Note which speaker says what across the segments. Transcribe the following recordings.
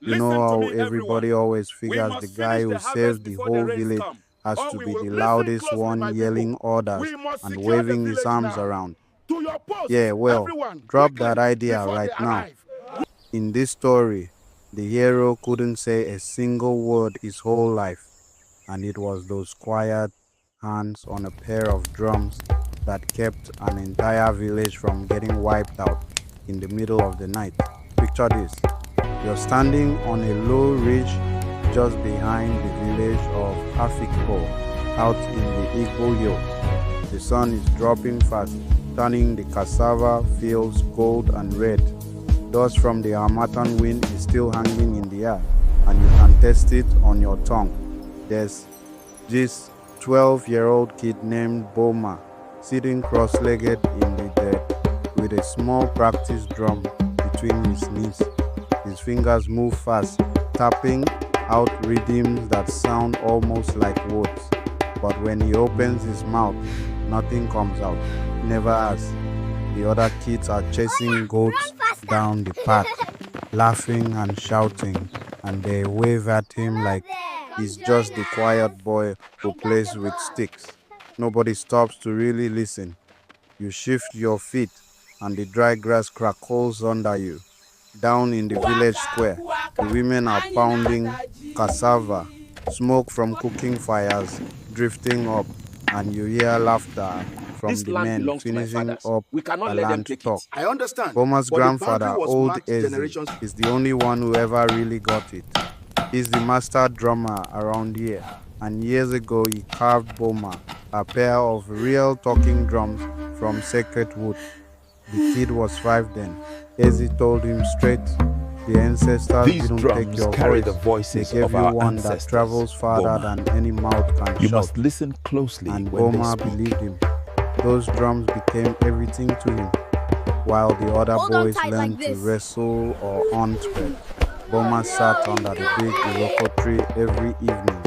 Speaker 1: You know how everybody always figures the guy who saves the whole village has to be the loudest one, yelling orders and waving his arms around. Yeah, well, drop that idea right now. In this story, the hero couldn't say a single word his whole life, and it was those quiet hands on a pair of drums that kept an entire village from getting wiped out in the middle of the night. Picture this. You're standing on a low ridge just behind the village of Afrikpo out in the Igbo Hills. The sun is dropping fast, turning the cassava fields gold and red. Dust from the harmattan wind is still hanging in the air, and you can taste it on your tongue. There's this 12-year-old kid named Boma sitting cross-legged in the dirt with a small practice drum between his knees. His fingers move fast, tapping out rhythms that sound almost like words. But when he opens his mouth, nothing comes out. Never has. The other kids are chasing goats down the path, laughing and shouting, and they wave at him like he's just the quiet boy who plays with sticks. Nobody stops to really listen. You shift your feet, and the dry grass crackles under you. Down in the village square, the women are pounding cassava, smoke from cooking fires drifting up, and you hear laughter from the men finishing up a land talk.
Speaker 2: I understand.
Speaker 1: Boma's grandfather, old Eze, is the only one who ever really got it. He's the master drummer around here, and years ago he carved Boma a pair of real talking drums from sacred wood. The kid was 5 then. Eze told him straight, the ancestors
Speaker 3: These
Speaker 1: didn't
Speaker 3: drums
Speaker 1: take your
Speaker 3: carry
Speaker 1: voice.
Speaker 3: the voices
Speaker 1: They gave
Speaker 3: of
Speaker 1: you
Speaker 3: our
Speaker 1: one
Speaker 3: ancestors,
Speaker 1: that travels farther
Speaker 3: Boma.
Speaker 1: than any mouth can
Speaker 3: You
Speaker 1: shout.
Speaker 3: must listen closely
Speaker 1: And
Speaker 3: when
Speaker 1: Boma
Speaker 3: they speak.
Speaker 1: believed him. Those drums became everything to him. While the other boys learned to wrestle or hunt birds, Boma sat under the big Iroko tree every evening,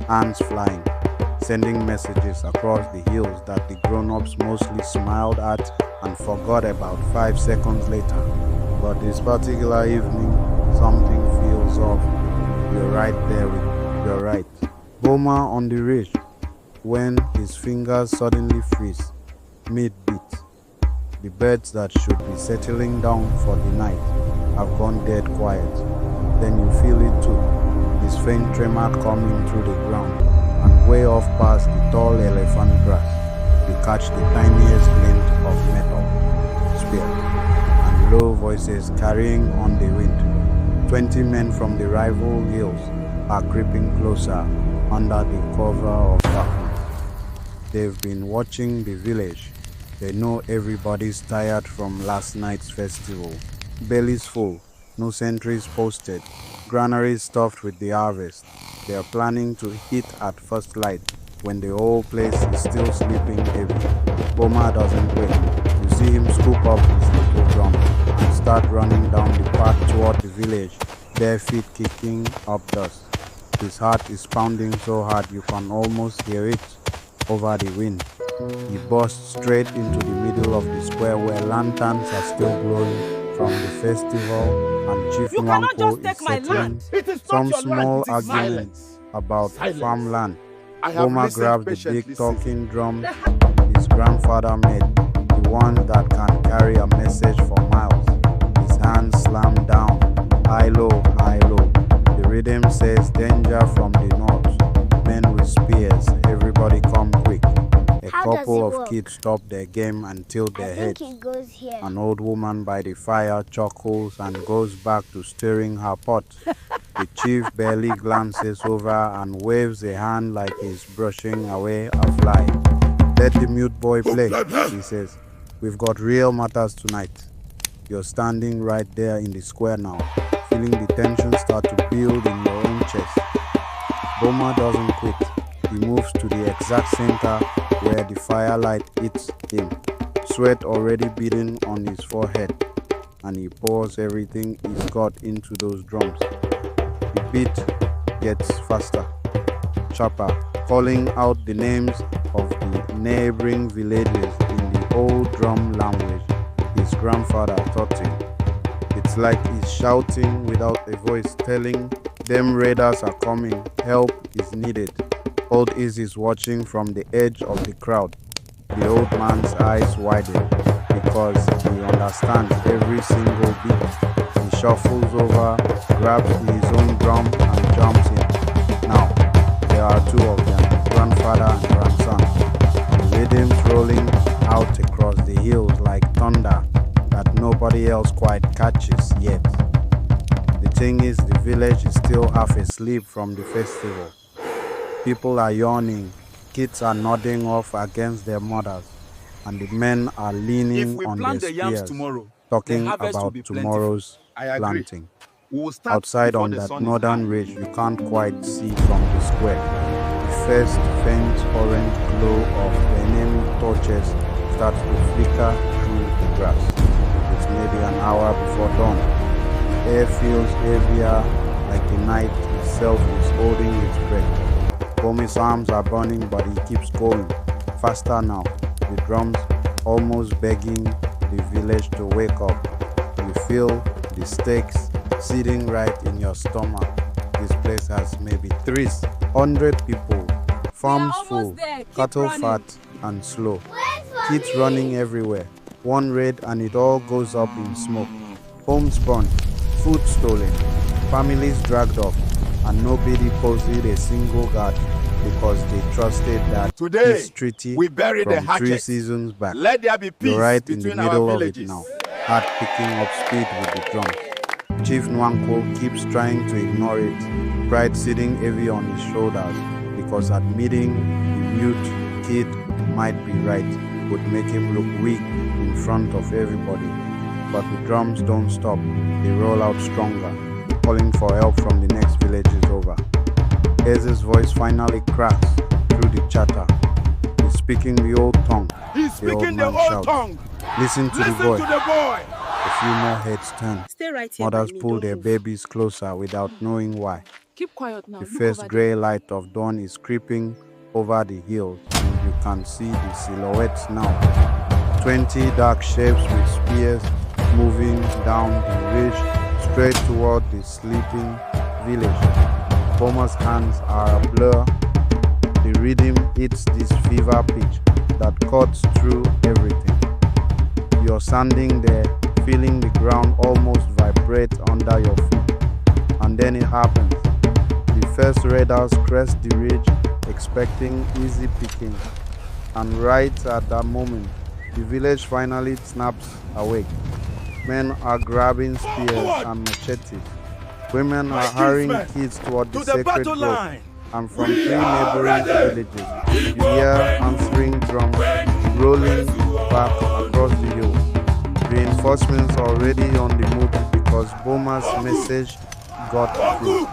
Speaker 1: hands flying, sending messages across the hills that the grown-ups mostly smiled at and forgot about 5 seconds later. But this particular evening, something feels off. You're right there with you're right. Boma on the ridge, when his fingers suddenly freeze, mid-beat. The birds that should be settling down for the night have gone dead quiet. Then you feel it too, this faint tremor coming through the ground, and way off past the tall elephant grass, you catch the tiniest glint of metal, spear, and low voices carrying on the wind. 20 men from the rival hills are creeping closer under the cover of darkness. They've been watching the village. They know everybody's tired from last night's festival. Bellies full, no sentries posted, granaries stuffed with the harvest. They are planning to hit at first light when the whole place is still sleeping heavy. Boma doesn't wait. You see him scoop up his little drum and start running down the path toward the village, bare feet kicking up dust. His heart is pounding so hard you can almost hear it over the wind. He bursts straight into the middle of the square where lanterns are still glowing from the festival, and Chief Nwanko is settling some small argument about farmland. Boma grabs the big talking drum his grandfather made, the one that can carry a message for miles. His hands slam down, high low, high low. The rhythm says danger from the north, men with spears, everybody come quick. A couple of kids stop their game and tilt their heads. An old woman by the fire chuckles and goes back to stirring her pot. The chief barely glances over and waves a hand like he's brushing away a fly. Let the mute boy play, he says. We've got real matters tonight. You're standing right there in the square now, feeling the tension start to build in your own chest. Boma doesn't quit. He moves to the exact center where the firelight hits him, sweat already beading on his forehead, and he pours everything he's got into those drums. The beat gets faster, sharper, calling out the names of the neighboring villages in the old drum language his grandfather taught him. It's It's like he's shouting without a voice, telling them raiders are coming, help is needed. Old Iz is watching from the edge of the crowd. The old man's eyes widen because he understands every single beat. He shuffles over, grabs his own drum and jumps in. Now, there are two of them, grandfather and grandson. The rhythms rolling out across the hills like thunder that nobody else quite catches yet. The thing is, the village is still half asleep from the festival. People are yawning, kids are nodding off against their mothers, and the men are leaning on their spears, talking about tomorrow's planting. Outside on that northern ridge, you can't quite see from the square. The first faint orange glow of the enemy torches starts to flicker through the grass. It's maybe an hour before dawn. The air feels heavier, like the night itself is holding its breath. Boma's arms are burning, but he keeps going. Faster now. The drums almost begging the village to wake up. You feel the stakes sitting right in your stomach. This place has maybe 300 people. Farms full, cattle fat and slow. Kids running everywhere. One raid and it all goes up in smoke. Homes burned, food stolen, families dragged off, and nobody posted a single guard because they trusted that peace treaty from 3 seasons back.
Speaker 2: Let there be peace.
Speaker 1: You're right in the
Speaker 2: between
Speaker 1: middle
Speaker 2: our
Speaker 1: of it
Speaker 2: villages.
Speaker 1: now, heart picking up speed with the drums. Chief Nwankwo keeps trying to ignore it, pride sitting heavy on his shoulders, because admitting the mute kid might be right would make him look weak in front of everybody. But the drums don't stop, they roll out stronger, calling for help from the next villages over. Ez's voice finally cracks through the chatter. He's speaking the old tongue. The old man shouts, Listen to the boy. A few more heads turn.
Speaker 3: Stay right here.
Speaker 1: Mothers pull their babies closer without knowing why.
Speaker 3: Keep quiet now.
Speaker 1: The first grey light of dawn is creeping over the hills, and you can see the silhouettes now. 20 dark shapes with spears moving down the ridge straight toward the sleeping village. Boma's hands are a blur. The rhythm hits this fever pitch that cuts through everything. You're standing there, feeling the ground almost vibrate under your feet. And then it happens. The first raiders crest the ridge, expecting easy picking. And right at that moment, the village finally snaps awake. Men are grabbing spears and machetes. Women are hurrying kids toward the sacred grove. And from 3 neighboring villages, you hear answering drums rolling back across the hills. Reinforcements are already on the move because Boma's message got through.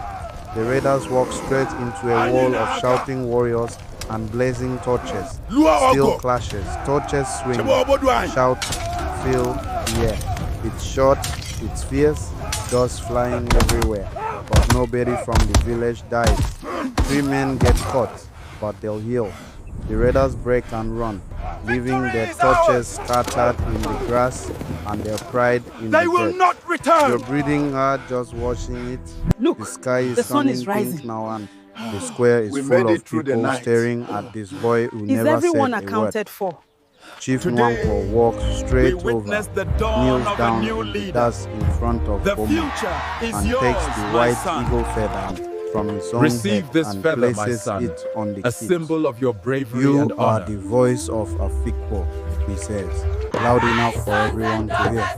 Speaker 1: The raiders walk straight into a wall of shouting warriors and blazing torches. Steel clashes, torches swing, shouts fill the air. It's short, it's fierce, dust flying everywhere, but nobody from the village dies. 3 men get caught, but they'll heal. The raiders break and run, leaving their torches scattered in the grass and their pride in the dirt.
Speaker 2: They will not return!
Speaker 1: You're breathing hard just watching it.
Speaker 3: Look,
Speaker 1: the sky is
Speaker 3: the sun
Speaker 1: turning
Speaker 3: is rising
Speaker 1: pink now, and the square is full of people staring at this boy who
Speaker 3: Is
Speaker 1: never
Speaker 3: everyone
Speaker 1: said a
Speaker 3: accounted
Speaker 1: word.
Speaker 3: for?
Speaker 1: Chief Nwankwo walks straight over,
Speaker 2: the dawn
Speaker 1: kneels
Speaker 2: of a
Speaker 1: down
Speaker 2: new
Speaker 1: in the
Speaker 2: leader.
Speaker 1: dust in front of
Speaker 2: The
Speaker 1: Boma,
Speaker 2: future is
Speaker 1: and
Speaker 2: yours,
Speaker 1: takes the
Speaker 2: my
Speaker 1: white
Speaker 2: son.
Speaker 1: eagle feather from his own
Speaker 4: Receive
Speaker 1: head
Speaker 4: this
Speaker 1: and
Speaker 4: feather, my
Speaker 1: places
Speaker 4: son,
Speaker 1: it on the
Speaker 4: a
Speaker 1: kids.
Speaker 4: symbol of your bravery
Speaker 1: You
Speaker 4: and
Speaker 1: are
Speaker 4: honor.
Speaker 1: the voice of Afrikpo, he says, loud enough for everyone to hear.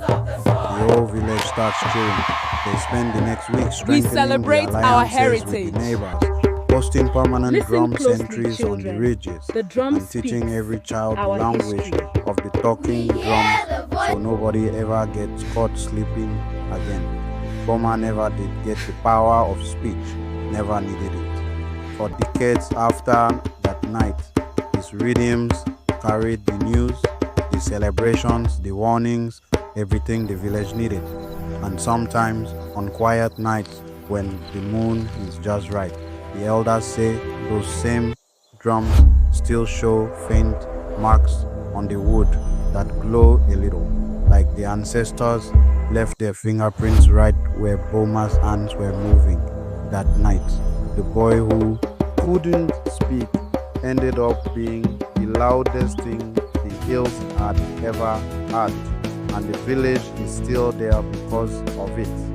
Speaker 1: The whole village starts cheering. They spend the next week strengthening
Speaker 3: celebrate
Speaker 1: the
Speaker 3: our
Speaker 1: alliances with
Speaker 3: heritage.
Speaker 1: the neighbors, posting permanent
Speaker 3: Listen
Speaker 1: drum
Speaker 3: closely,
Speaker 1: sentries on the
Speaker 3: children.
Speaker 1: ridges,
Speaker 3: The drum
Speaker 1: and teaching
Speaker 3: speaks
Speaker 1: every child the
Speaker 3: our
Speaker 1: language
Speaker 3: history.
Speaker 1: of the talking drums so nobody ever gets caught sleeping again. Boma never did get the power of speech, never needed it. For decades after that night, his rhythms carried the news, the celebrations, the warnings, everything the village needed. And sometimes on quiet nights when the moon is just right, the elders say those same drums still show faint marks on the wood that glow a little, like the ancestors left their fingerprints right where Boma's hands were moving that night. The boy who couldn't speak ended up being the loudest thing the hills had ever had, and the village is still there because of it.